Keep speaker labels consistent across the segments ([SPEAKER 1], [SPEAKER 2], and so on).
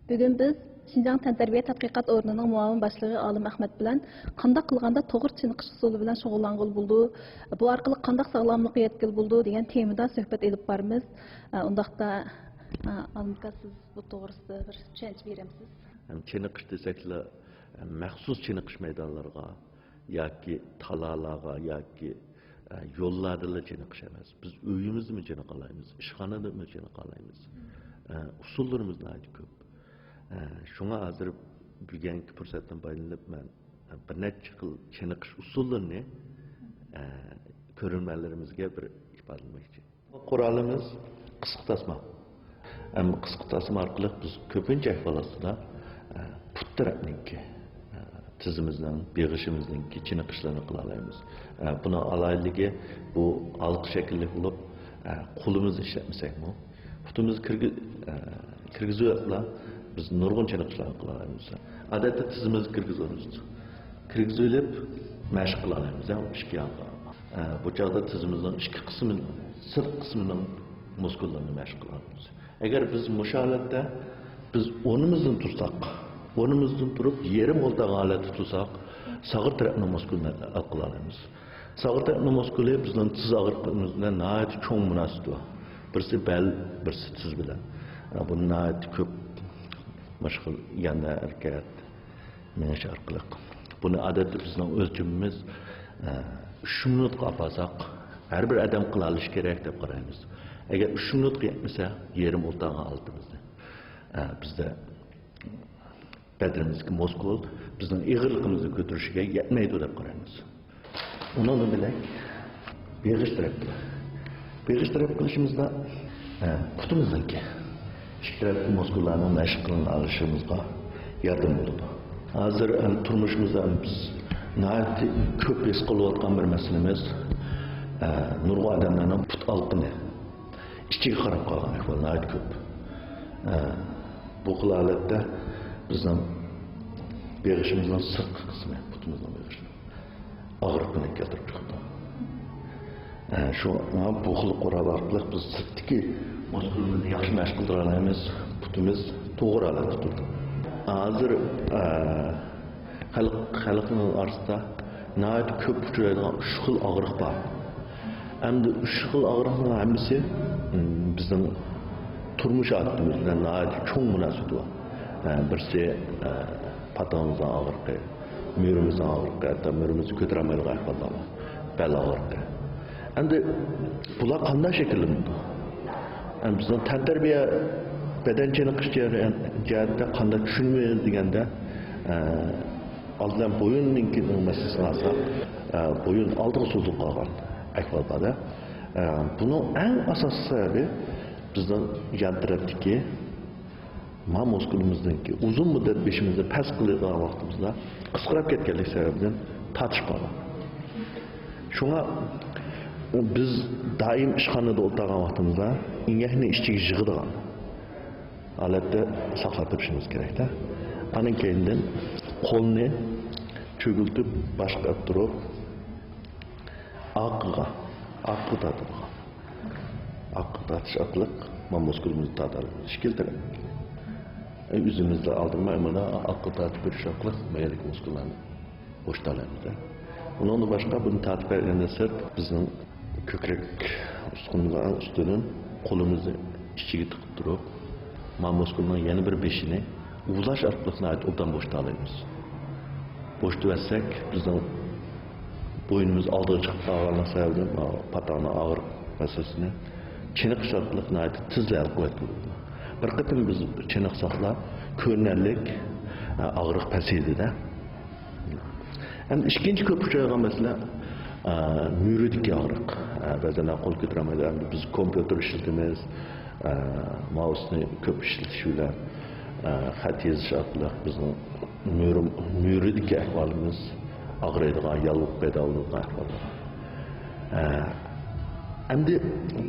[SPEAKER 1] Bugun biz Şinjan Tantarbiya Tadqiqat o'rnining muavin boshlig'i Olim Ahmad bilan qanday qilganda to'g'ri chiniqish usuli bilan shug'ullang'il bo'ldi, bu orqali qanday sog'lomlikka yetkil bo'ldi degan temada suhbat elib boramiz. Undaqda Olimka siz bu to'g'risida bir tushuncha berasiz.
[SPEAKER 2] Chiniqish desaklar maxsus chiniqish maydonlariga yoki talalarga yoki yo'llarda chiniqish emas. Biz uyimizda chiniqalaymiz, ishxonada chiniqalaymiz. Usullarimiz ko'p. Şuna hazır bugünkü fırsatdan foydalanıp ben bir neçe xil chiniqish usullarini ko'rganlarimizga bir ifodalamoqchi. Qurolimiz qisqa tasma. Qisqa tasma orqali biz ko'pincha ahvolda put tarafniki tizimimizdan, beg'ishimizdan chiniqishlarni qila olamiz. Buni alayligi bu halq shaklli bo'lib, qo'limizni ishlatmasakmi, putimizni kirgizib biz nurg'un chiniqishlar qila olamiz. Odatda tizimizni kirgizib mashq qila olamiz. Ikki yoqqa. Bu chog'da tizimimizning ikki qismi, sirt qismining muskullarini mashq qilamiz. Agar biz musholatda biz o'rnimizdan tursak, o'rnimizdan turib yerim o'ltagan holatda tursak, sag'ir tarafning muskullarini qila olamiz. Sag'ir tarafning muskuli bizning tiz og'riqimiz bilan nihoyat cho'ng munosib. Birisi bel, birisi tiz bilan. Bu nihoyat ko'p mashg'ul yana harakat menish orqali. Buni odatda bizning o'lchimimiz 3 minutga olsak, har bir odam qila olish kerak deb qaraymiz. Agar 3 minutga yetmasa, yerim o'ltagan holatimizni bizda badanimizga muskul bizning ig'irligimizni ko'tarishiga yetmaydi deb qaraymiz. Uni bilan beg'ishtirib qilishimizda putimizniki ishtirak muskullarni mashq qilib olishimizga yordam bo'ladi. Hozir turmushimizda biz nihoyat ko'p his qilayotgan bir masalamiz nurg'un odamlarning put olqini ichiga qarab qolgan ahvol nihoyat ko'p. Bu holatda bizning beg'ishimizning sirtqi qismi putimizning beg'ishi og'riqni keltirib chiqadi. Şu bu xil qo'rab orqali biz sirtdagi muskulimizni yaxshi mashq qildira olamiz, putimiz to'g'ri holatda turadi. Hozir xalqning orasida nihoyat ko'p uchraydigan 3 xil og'riq bor. Endi 3 xil og'riqning hammasi bizning turmush odatimizga nihoyat cho'ng munosabat bor. Birisi patamizning og'riqi, miyimizning og'riqi, hatto miyimizni ko'tara olmaydigan ahvollar bor. Bel og'riqi. Endi bular qanday shakllanadi? Bizning tantarbiya badan chiniqish jihatda qanday tushunmaymiz deganda oldin bo'yinning masalasini olsak, bo'yin oldiga so'zib qolgan ahvolda. Buning eng asosiy sababi bizning yan tarafdagi muskulimizniki uzun muddat beshimizni past qiladigan vaqtimizda qisqarib ketganlik sababidan tortishib qolgan. Shunga biz doim ishxonada o'tirgan vaqtimizda ingakni ichiga yig'adigan holatda saqlab turishimiz kerak-da. Anan keyindan qo'lni cho'giltib boshqa turib oqqa tortish orqali muskulimizni tortadi. Shikil taraf. O'zimizda oldinma mana oqqa tortib berish orqali mayalik muskullarni bo'shtalamiz. Bundan başqa bunu tartib etganda sirt bizning ko'krak ustunimizning ustidan qo'limizni ichiga tiqib turib, muskulning yana bir beshini uvlash orqali obdan bo'shtalaymiz. Bo'shtatsak bizning bo'ynimiz oldiga chiqib qolganlik sababidan patani og'riq masalasini chiniqish orqali tizlar qo'yadi. Bir qatim biz chiniqsaqlar ko'rinarlik og'riq pasaydi-da. Hem ikinci köp uchraydigan masala müridagi og'riq. Ba'zan qo'l ko'taramaydi. Biz kompyuter ishlatamiz, mousni ko'p ishlatish bilan xat yozish orqali bizning müridagi ahvolimiz og'riydigan, yolg'iz paydo bo'lgan ahvol. Endi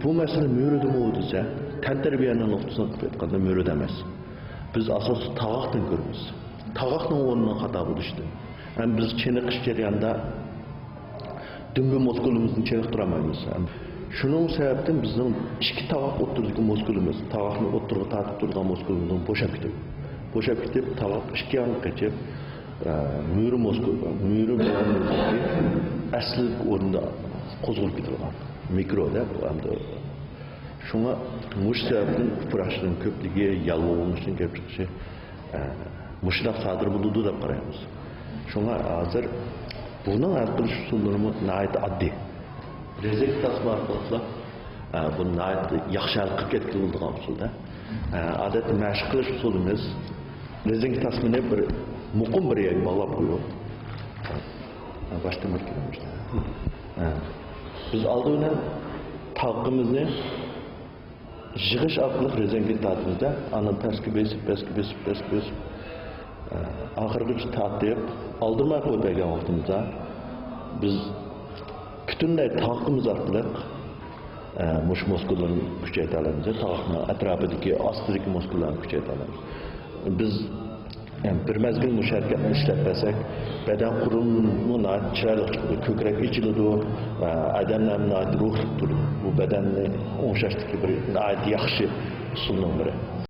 [SPEAKER 2] bu masala müridimi desa, tantarbiyaning nuqtasidan qilib aytganda mürid emas. Biz asosiy tovoqdan ko'ramiz. Tovoqning o'rnini xato bo'lishdi. Biz chiniqish jarayonida dümbe muskulimizni chiniqtiramaymiz. Şunun sebepten bizning ikki tovoq o'rtasidagi muskulimiz, tovoqni o'rtaga tortib turgan muskulimizni bo'shab ketadi. bo'shab ketib, tavoq ikki yoqqa ketib, müyri muskul, müyri bilan asl o'rnida qo'zg'alib ketilgan. Mikroda bu hamda shunga mush sababdan uprashning ko'pligi, yalvolishning kelib chiqishi mushlar sodir bo'ldi deb qaraymiz. Shunga hozir buning hal qilish usullari nihoyat oddiy. Rezek tasma orqali bu nihoyat yaxshi hal qilib ketiladigan usulda. Odatda mashq qilish usulimiz rezek tasmani bir muqim bir yerga bog'lab qo'yib, baştan başlayalım. Biz aldığında talqimizni yığış arqılıq rezengi tatımızda ana perski besip ahırgıç tatlayıp aldırmaya koyduğun vaktimizde biz bütünlüğü talqımız arqılıq muş muskulların küçeytelerimiz, talqının etrafındaki astideki muskulların küçeytelerimiz. Biz bir mezgil muş hareketini işletmesek beden kurulumuna çıraylık çıkıyor. Kökrek içilidi, adamların ruh tutulur. Bu bedenli 10 yaştaki bir yaxşı usulun biri.